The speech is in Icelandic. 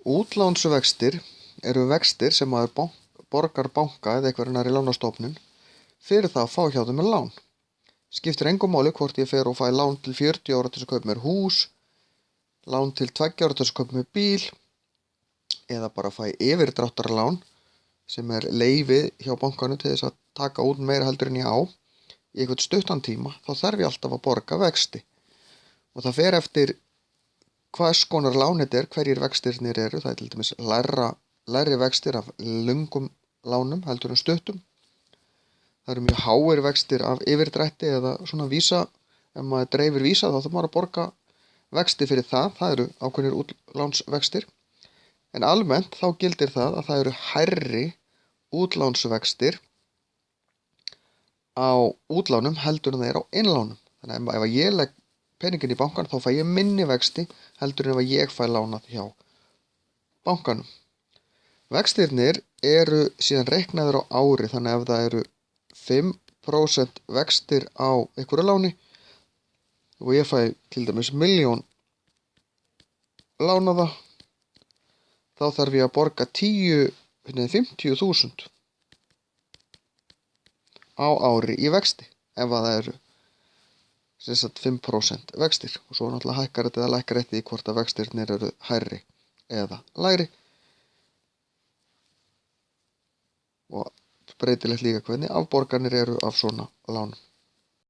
Útlánsvextir eru vextir sem maður borgar banka eða einhverjum annarri lánastofnun fyrir það að fá hjá þeim með lán. Skiptir engu máli hvort ég fer og fæ lán til 40 ára til að kaupa mér hús, lán til 2 ára til að kaupa mér bíl eða bara fæ yfirdráttarlán sem leyfi hjá bankanum til þess að taka út meira heldur en ég á í einhvern stuttan tíma, þá þarf ég alltaf að borga vexti. Og það fer eftir hvers konar lán þetta hverjir vextirnir eru. Það til dæmis lægri vextir af löngum lánum heldur en stuttum. Það eru mjög háir vextir af yfirdrætti eða svona vísa. Ef maður dreifir vísa þá þarf maður að borga vexti fyrir það. Það eru ákveðnir útlánsvextir. En almennt þá gildir það að það eru hærri útlánsvextir á útlánum heldur en það er á innlánum. Þannig að ef ég legg peningin í bankan þá fæ ég minni vexti heldur en ef ég fæ lánað hjá bankanum. Vextirnir eru síðan reiknaðir á ári, þannig að ef það eru 5% vextir á einhverju láni og ég fæ til dæmis 1.000.000 lánaða, þá þarf ég að borga 50.000 á ári í vexti ef það eru 5% vextir. Og svo náttúrulega hækkar þetta eða lækkar eftir því hvort að vextirnir eru hærri eða lægri. Og breytilegt líka hvernig afborganir eru af svona lánum.